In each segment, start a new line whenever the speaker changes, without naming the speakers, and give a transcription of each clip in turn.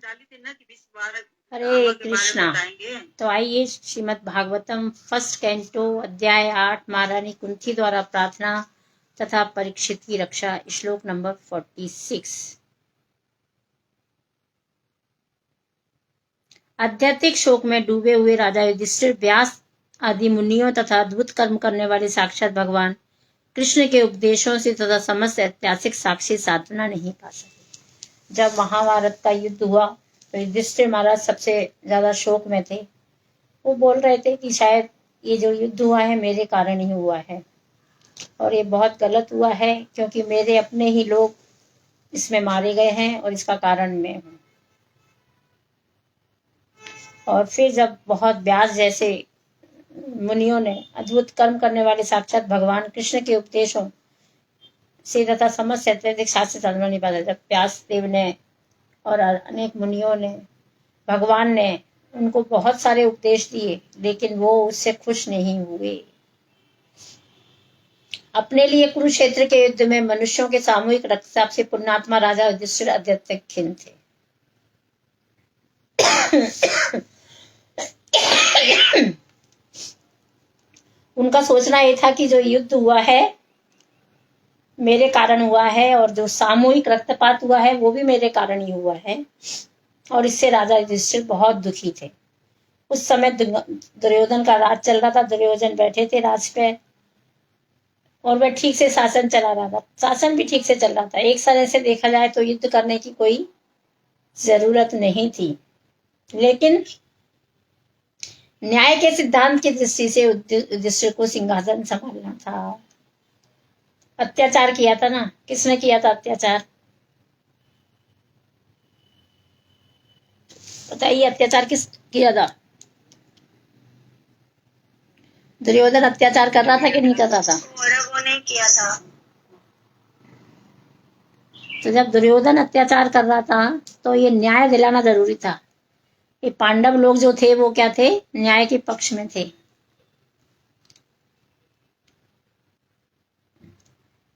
हरे कृष्णा। तो आइए Shrimad Bhagavatam first canto अध्याय 8 महारानी कुंती द्वारा प्रार्थना तथा परीक्षित की रक्षा, श्लोक नंबर 46। आध्यात्मिक शोक में डूबे हुए राजा युधिष्ठिर, व्यास आदि मुनियों तथा अद्भुत कर्म करने वाले साक्षात भगवान कृष्ण के उपदेशों से तथा समस्त ऐतिहासिक साक्षी सांत्वना नहीं पा सके। जब महाभारत का युद्ध हुआ तो युधिष्ठिर महाराज सबसे ज्यादा शोक में थे। वो बोल रहे थे कि शायद ये जो युद्ध हुआ है मेरे कारण ही हुआ है और ये बहुत गलत हुआ है, क्योंकि मेरे अपने ही लोग इसमें मारे गए हैं और इसका कारण मैं हूँ। और फिर जब बहुत व्यास जैसे मुनियों ने अद्भुत कर्म करने वाले साक्षात भगवान कृष्ण के उपदेशों से तथा समस्त ऐतिहासिक शास्त्र साधना नहीं पाता, जब व्यास देव ने और अनेक मुनियों ने, भगवान ने उनको बहुत सारे उपदेश दिए, लेकिन वो उससे खुश नहीं हुए। अपने लिए कुरुक्षेत्र के युद्ध में मनुष्यों के सामूहिक रक्तचाप से पुण्यात्मा राजा युधिष्ठिर अत्यधिक खिन्न थे। उनका सोचना ये था कि जो युद्ध हुआ है मेरे कारण हुआ है और जो सामूहिक रक्तपात हुआ है वो भी मेरे कारण ही हुआ है, और इससे राजा युधिष्ठिर बहुत दुखी थे। उस समय दुर्योधन का राज चल रहा था। दुर्योधन बैठे थे राज पे और वह ठीक से शासन चला रहा था। शासन भी ठीक से चल रहा था। एक तरह से देखा जाए तो युद्ध करने की कोई जरूरत नहीं थी, लेकिन न्याय के सिद्धांत की दृष्टि से युधिष्ठिर को सिंहासन संभालना था। अत्याचार किया था ना, किसने किया था अत्याचार? बताइए, अत्याचार किस किया था? दुर्योधन अत्याचार कर रहा था कि नहीं कर रहा था?
कौरवों ने किया था।
तो जब दुर्योधन अत्याचार कर रहा था तो ये न्याय दिलाना जरूरी था। ये पांडव लोग जो थे वो क्या थे? न्याय के पक्ष में थे।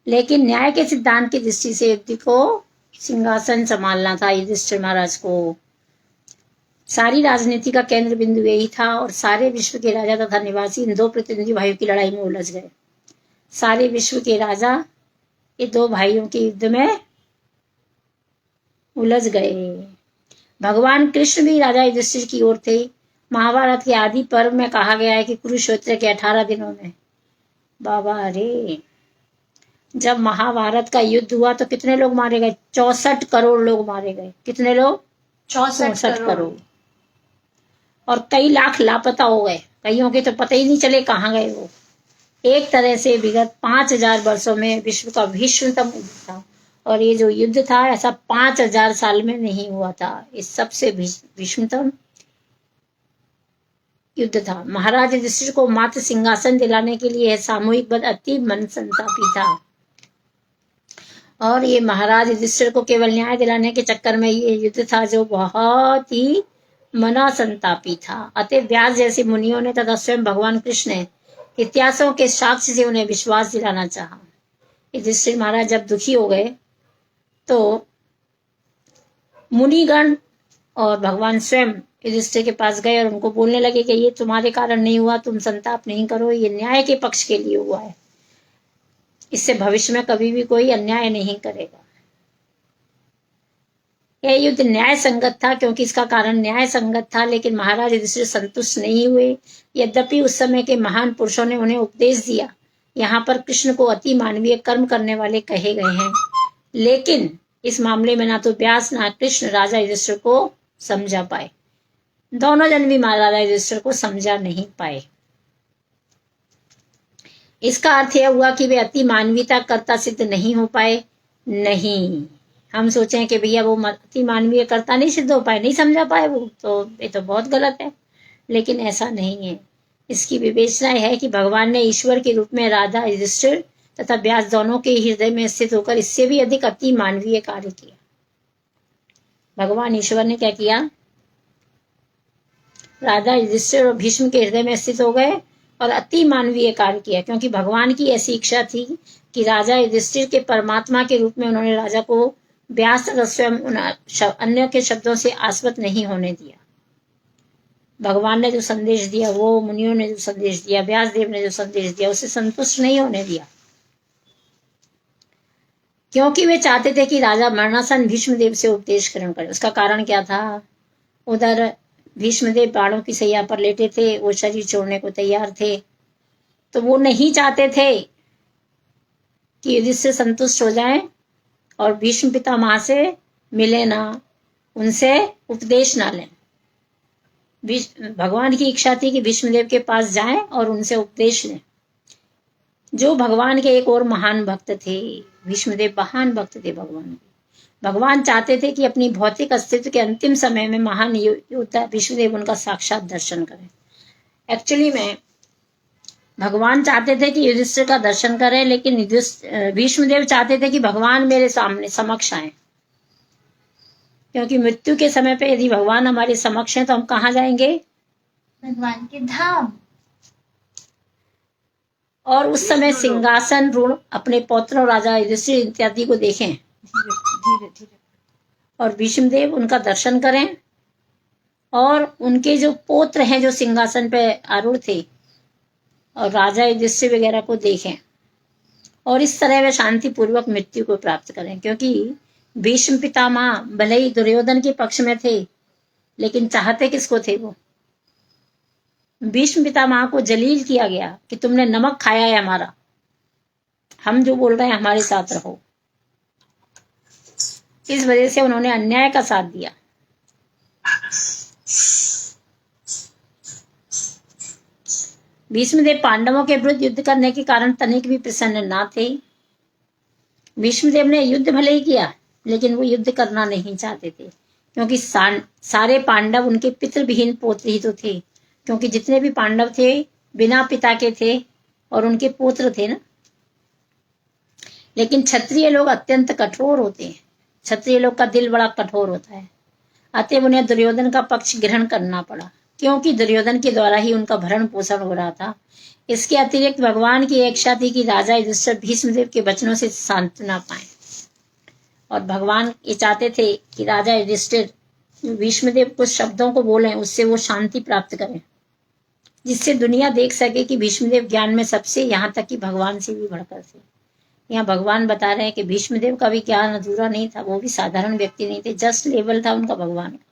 लेकिन न्याय के सिद्धांत की दृष्टि से युद्धि को सिंहासन संभालना था युधिष्ठिर महाराज को। सारी राजनीति का केंद्र बिंदु यही था और सारे विश्व के राजा तथा निवासी इन दो प्रतिनिधि भाइयों की लड़ाई में उलझ गए। सारे विश्व के राजा ये दो भाइयों के युद्ध में उलझ गए। भगवान कृष्ण भी राजा युधिष्ठिर की ओर थे। महाभारत के आदि पर्व में कहा गया है कि कुरुक्षेत्र के 18 दिनों में, बाबा रे, जब महाभारत का युद्ध हुआ तो कितने लोग मारे गए? 64 करोड़ लोग मारे गए। कितने लोग? 64 करोड़। और कई लाख लापता हो गए। कईयों के तो पता ही नहीं चले कहाँ गए वो। एक तरह से विगत 5000 वर्षों में विश्व का भीषणतम युद्ध था, और ये जो युद्ध था ऐसा 5000 साल में नहीं हुआ था। इस सबसे भीषणतम युद्ध था। महाराज युधिष्ठिर को मात्र सिंहासन दिलाने के लिए सामूहिक वध अति मन संतापी था, और ये महाराज युधिष्ठिर को केवल न्याय दिलाने के चक्कर में ये युद्ध था जो बहुत ही मना संतापी था। अतः व्यास जैसे मुनियों ने तथा स्वयं भगवान कृष्ण ने इतिहासों के साक्ष्य से उन्हें विश्वास दिलाना चाहा। युधिष्ठिर महाराज जब दुखी हो गए तो मुनिगण और भगवान स्वयं युधिष्ठिर के पास गए और उनको बोलने लगे कि ये तुम्हारे कारण नहीं हुआ, तुम संताप नहीं करो, ये न्याय के पक्ष के लिए हुआ है, इससे भविष्य में कभी भी कोई अन्याय नहीं करेगा। यह युद्ध न्याय संगत था क्योंकि इसका कारण न्याय संगत था, लेकिन महाराज युधिष्ठिर संतुष्ट नहीं हुए। यद्यपि उस समय के महान पुरुषों ने उन्हें उपदेश दिया। यहाँ पर कृष्ण को अति मानवीय कर्म करने वाले कहे गए हैं, लेकिन इस मामले में ना तो व्यास ना कृष्ण राजा युधिष्ठिर को समझा पाए। दोनों जन भी राजा युधिष्ठिर को समझा नहीं पाए। इसका अर्थ यह हुआ कि वे अति मानवीयता कर्ता सिद्ध नहीं हो पाए। नहीं, हम सोचें कि भैया वो अति मानवीय कर्ता नहीं सिद्ध हो पाए, नहीं समझा पाए वो, तो ये तो बहुत गलत है। लेकिन ऐसा नहीं है। इसकी विवेचना है कि भगवान ने ईश्वर के रूप में राजा युधिष्ठिर तथा व्यास दोनों के हृदय में स्थित होकर इससे भी अधिक अति मानवीय कार्य किया। भगवान ईश्वर ने क्या किया? राजा युधिष्ठिर और भीष्म के हृदय में स्थित हो गए और अति मानवीय कार्य किया, क्योंकि भगवान की ऐसी इच्छा थी कि राजा युधिष्ठिर के परमात्मा के रूप में उन्होंने राजा को व्यास तथा स्वयं उन अन्य के शब्दों से आस्वत नहीं होने दिया। भगवान ने जो संदेश दिया, वो मुनियों ने जो संदेश दिया, व्यास देव ने जो संदेश दिया, उससे संतुष्ट नहीं होने दिया, क्योंकि वे चाहते थे कि राजा मरणासन भीष्मदेव से उपदेश ग्रहण करें। उसका कारण क्या था? उधर भीष्मदेव बाणों की सैया पर लेटे थे, वो शरीर छोड़ने को तैयार थे, तो वो नहीं चाहते थे कि युधिष्ठिर संतुष्ट हो जाएं और भीष्म पितामह से मिले ना, उनसे उपदेश ना लें। भगवान की इच्छा थी कि भीष्मदेव के पास जाएं और उनसे उपदेश लें। जो भगवान के एक और महान भक्त थे, भीष्मदेव महान भक्त थे भगवान के। भगवान चाहते थे कि अपनी भौतिक अस्तित्व के अंतिम समय में महान योद्धा भीष्मदेव उनका साक्षात दर्शन करें। एक्चुअली में भगवान चाहते थे कि युधिष्ठिर का दर्शन करें, लेकिन भीष्मदेव चाहते थे कि भगवान मेरे सामने समक्ष आए, क्योंकि मृत्यु के समय पे यदि भगवान हमारे समक्ष हैं तो हम कहाँ जाएंगे?
भगवान के धाम।
और उस समय सिंहासन ऋण अपने पौत्रों राजा युधिष्ठिर इत्यादि को देखें और भीष्मदेव उनका दर्शन करें, और उनके जो पौत्र हैं जो सिंहासन पे आरूढ़ थे, और राजा युधिष्ठिर वगैरह को देखें, और इस तरह वे शांति पूर्वक मृत्यु को प्राप्त करें। क्योंकि भीष्म पितामह भले ही दुर्योधन के पक्ष में थे, लेकिन चाहते किसको थे? वो भीष्म पितामह को जलील किया गया कि तुमने नमक खाया है हमारा, हम जो बोल रहे हैं हमारे साथ रहो। इस वजह से उन्होंने अन्याय का साथ दिया। भीष्मदेव पांडवों के विरुद्ध युद्ध करने के कारण तनिक भी प्रसन्न ना थे। भीष्मदेव ने युद्ध भले ही किया, लेकिन वो युद्ध करना नहीं चाहते थे, क्योंकि सारे पांडव उनके पितृविहीन पोत्र ही तो थे। क्योंकि जितने भी पांडव थे बिना पिता के थे और उनके पुत्र थे ना। लेकिन क्षत्रिय लोग अत्यंत कठोर होते हैं, क्षत्रिय लोग का दिल बड़ा कठोर होता है। अतएव उन्हें दुर्योधन का पक्ष ग्रहण करना पड़ा, क्योंकि दुर्योधन के द्वारा ही उनका भरण पोषण हो रहा था। इसके अतिरिक्त भगवान की इच्छा थी कि राजा युधिष्ठिर भीष्मदेव के वचनों से सांत्वना पाए, और भगवान ये चाहते थे कि राजा युधिष्ठिर भीष्मदेव कुछ शब्दों को बोले, उससे वो शांति प्राप्त करें, जिससे दुनिया देख सके कि भीष्मदेव ज्ञान में सबसे, यहाँ तक कि भगवान से भी बढ़कर थे। यहाँ भगवान बता रहे हैं कि भीष्मदेव का भी ज्ञान अधूरा नहीं था, वो भी साधारण व्यक्ति नहीं थे, जस्ट लेवल था उनका भगवान का।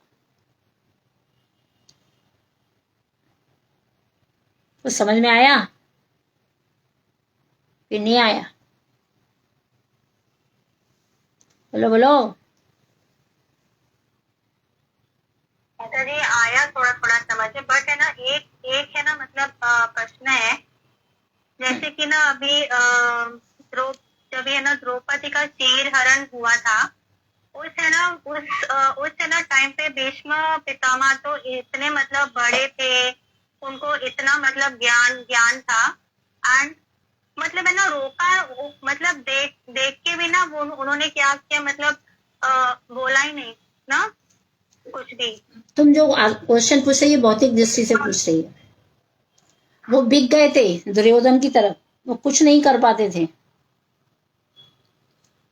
तो समझ में आया कि नहीं आया? बोलो बोलो।
अरे आया, थोड़ा थोड़ा समझ में, बट है ना एक है ना, मतलब प्रश्न है, जैसे कि ना अभी जब है ना द्रौपदी का चीर हरण हुआ था, उस है ना टाइम पे भीष्म पितामह तो इतने मतलब बड़े थे, उनको इतना मतलब ज्ञान था, एंड मतलब है ना रोका, मतलब देख के भी ना वो उन्होंने क्या किया, मतलब बोला ही नहीं ना कुछ भी।
तुम जो क्वेश्चन पूछ रही है भौतिक दृष्टि से पूछ रही है। वो बिक गए थे दुर्योधन की तरफ, वो कुछ नहीं कर पाते थे,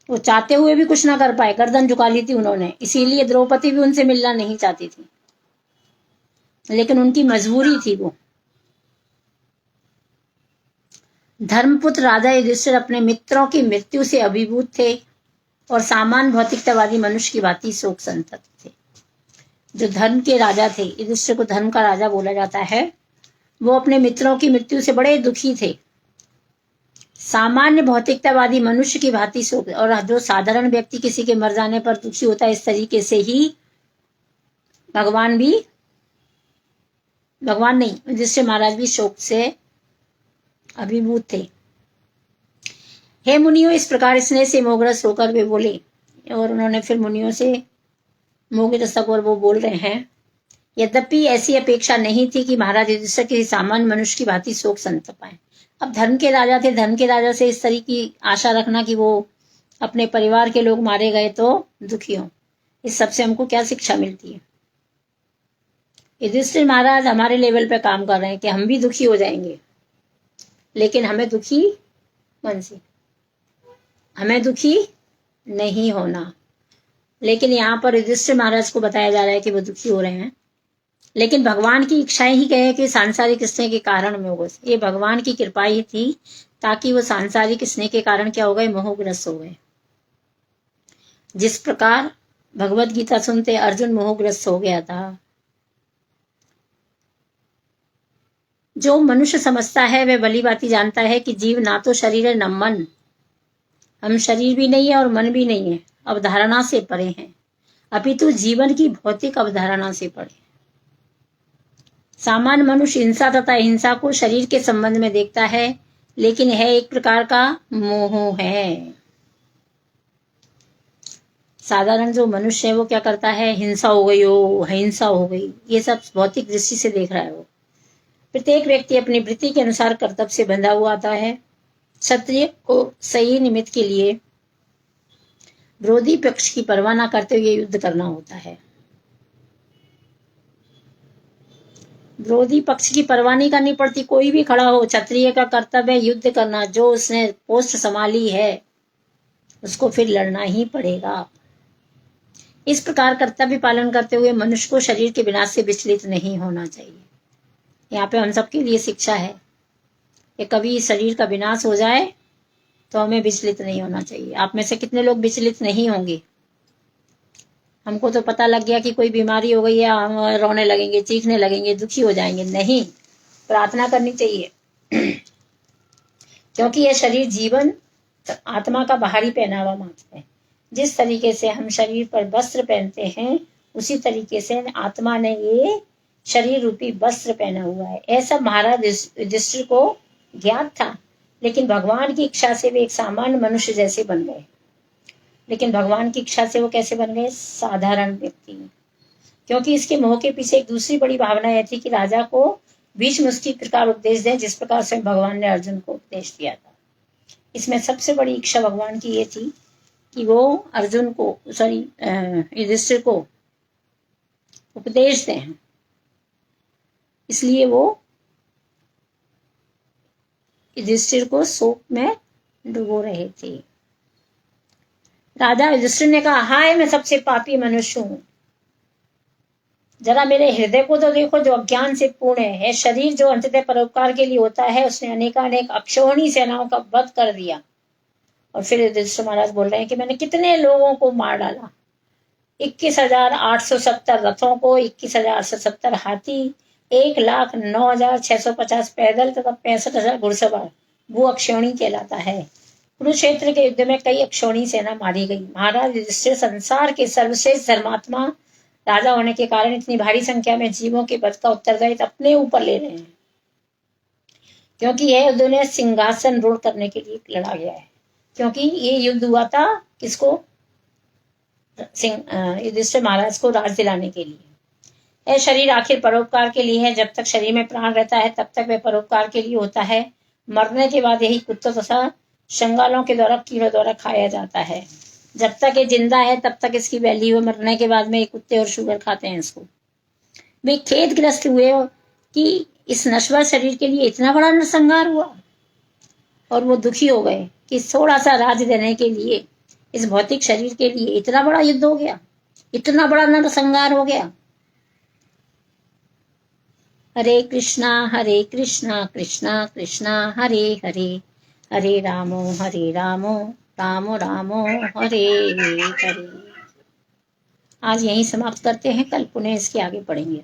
वो चाहते हुए भी कुछ ना कर पाए, गर्दन झुका ली थी उन्होंने। इसीलिए द्रौपदी भी उनसे मिलना नहीं चाहती थी, लेकिन उनकी मजबूरी थी। वो धर्मपुत्र राजा युधिष्ठिर अपने मित्रों की मृत्यु से अभिभूत थे और सामान्य भौतिकतावादी मनुष्य की भांति शोक संतप्त थे। जो धर्म के राजा थे, युधिष्ठिर को धर्म का राजा बोला जाता है, वो अपने मित्रों की मृत्यु से बड़े दुखी थे। सामान्य भौतिकतावादी मनुष्य की भांति शोक, और जो साधारण व्यक्ति किसी के मर जाने पर दुखी होता है, इस तरीके से ही भगवान नहीं, युधिष्ठिर महाराज भी शोक से अभिभूत थे। हे मुनियों, इस प्रकार स्नेह से मोहग्रस्त होकर वे बोले, और उन्होंने फिर मुनियों से मोहग्रस्त होकर वो बोल रहे हैं, यद्यपि ऐसी अपेक्षा नहीं थी कि महाराज युधिष्ठिर किसी सामान्य मनुष्य की भांति शोक संतप पाए। अब धर्म के राजा थे, धर्म के राजा से इस तरह की आशा रखना कि वो अपने परिवार के लोग मारे गए तो दुखी हो, इस सबसे हमको क्या शिक्षा मिलती है? युधिष्ठिर महाराज हमारे लेवल पे काम कर रहे हैं कि हम भी दुखी हो जाएंगे, लेकिन हमें दुखी नहीं होना। लेकिन यहाँ पर युधिष्ठिर महाराज को बताया जा रहा है कि वो दुखी हो रहे हैं, लेकिन भगवान की इच्छाएं ही कहे कि सांसारिक स्नेह के कारण में हो गए। ये भगवान की कृपा ही थी, ताकि वो सांसारिक स्नेह के कारण क्या हो गए, मोहग्रस्त हो गए। जिस प्रकार भगवत गीता सुनते अर्जुन मोहग्रस्त हो गया था। जो मनुष्य समझता है वह भली भांति जानता है कि जीव ना तो शरीर है न मन। हम शरीर भी नहीं है और मन भी नहीं है, अवधारणा से परे हैं, अपितु जीवन की भौतिक अवधारणा से परे। सामान्य मनुष्य हिंसा तथा हिंसा को शरीर के संबंध में देखता है, लेकिन यह एक प्रकार का मोह है। साधारण जो मनुष्य है वो क्या करता है, हिंसा हो गई हो, हिंसा हो गई, ये सब भौतिक दृष्टि से देख रहा है वो। प्रत्येक व्यक्ति अपनी वृत्ति के अनुसार कर्तव्य से बंधा हुआ आता है। क्षत्रिय को सही निमित्त के लिए विरोधी पक्ष की परवाह न करते हुए युद्ध करना होता है। विरोधी पक्ष की परवाह नहीं करनी पड़ती, कोई भी खड़ा हो, क्षत्रिय का कर्तव्य है युद्ध करना। जो उसने पोस्ट संभाली है उसको फिर लड़ना ही पड़ेगा। इस प्रकार कर्तव्य पालन करते हुए मनुष्य को शरीर के विनाश से विचलित नहीं होना चाहिए। यहाँ पे हम सबके लिए शिक्षा है कि कभी शरीर का विनाश हो जाए तो हमें विचलित नहीं होना चाहिए। आप में से कितने लोग विचलित नहीं होंगे? हमको तो पता लग गया कि कोई बीमारी हो गई है, हम रोने लगेंगे, चीखने लगेंगे, दुखी हो जाएंगे। नहीं, प्रार्थना करनी चाहिए क्योंकि यह शरीर जीवन आत्मा का बाहरी पहनावा मात्र है। जिस तरीके से हम शरीर पर वस्त्र पहनते हैं, उसी तरीके से आत्मा ने ये शरीर रूपी वस्त्र पहना हुआ है। ऐसा महाराज युधिष्ठिर को ज्ञात था, लेकिन भगवान की इच्छा से वे एक सामान्य मनुष्य जैसे बन गए। लेकिन भगवान की इच्छा से वो कैसे बन गए? साधारण व्यक्ति। क्योंकि इसके मोह के पीछे एक दूसरी बड़ी भावना यह थी कि राजा को बीच में उसी प्रकार उपदेश दें जिस प्रकार से भगवान ने अर्जुन को उपदेश दिया था। इसमें सबसे बड़ी इच्छा भगवान की ये थी कि वो अर्जुन को युधिष्ठिर को उपदेश दें। इसलिए वो युधिष्ठिर को शोक में डुबो रहे थे। राजा युधिष्ठिर ने कहा, हाय मैं सबसे पापी मनुष्य हूं, जरा मेरे हृदय को तो देखो जो अज्ञान से पूर्ण है। शरीर जो अंततः परोपकार के लिए होता है, उसने अनेकानेक अक्षौहिणी सेनाओं का वध कर दिया। और फिर युधिष्ठिर महाराज बोल रहे हैं कि मैंने कितने लोगों को मार डाला, 21,870 रथों को, 21,870 हाथी, 1,09,650 पैदल तथा 65,000 घुड़सवार। वो अक्षौहिणी कहलाता है। कुरुक्षेत्र के युद्ध में कई अक्षौहिणी सेना मारी गई। महाराज युधिष्ठिर संसार के सर्वश्रेष्ठ धर्मात्मा राजा होने के कारण इतनी भारी संख्या में जीवों के वध का उत्तरदायित्व अपने ऊपर ले रहे हैं, क्योंकि यह युद्ध उन्हें सिंहासन रूढ़ करने के लिए लड़ा गया है। क्योंकि ये युद्ध हुआ था किसको? युधिष्ठिर महाराज को राज दिलाने के लिए। यह शरीर आखिर परोपकार के लिए है। जब तक शरीर में प्राण रहता है तब तक वह परोपकार के लिए होता है। मरने के बाद यही कुत्तों तथा शंगालों के द्वारा, कीड़ों द्वारा खाया जाता है। जब तक ये जिंदा है तब तक इसकी वैल्यू है, मरने के बाद में ये कुत्ते और शुगर खाते हैं इसको। वे खेदग्रस्त हुए कि इस नश्वर शरीर के लिए इतना बड़ा नरसंहार हुआ, और वो दुखी हो गए कि थोड़ा सा राज देने के लिए इस भौतिक शरीर के लिए इतना बड़ा युद्ध हो गया, इतना बड़ा नरसंहार हो गया। हरे कृष्णा कृष्णा कृष्णा हरे हरे, हरे रामो रामो रामो हरे हरे। आज यहीं समाप्त करते हैं, कल पुनः इसके आगे पढ़ेंगे।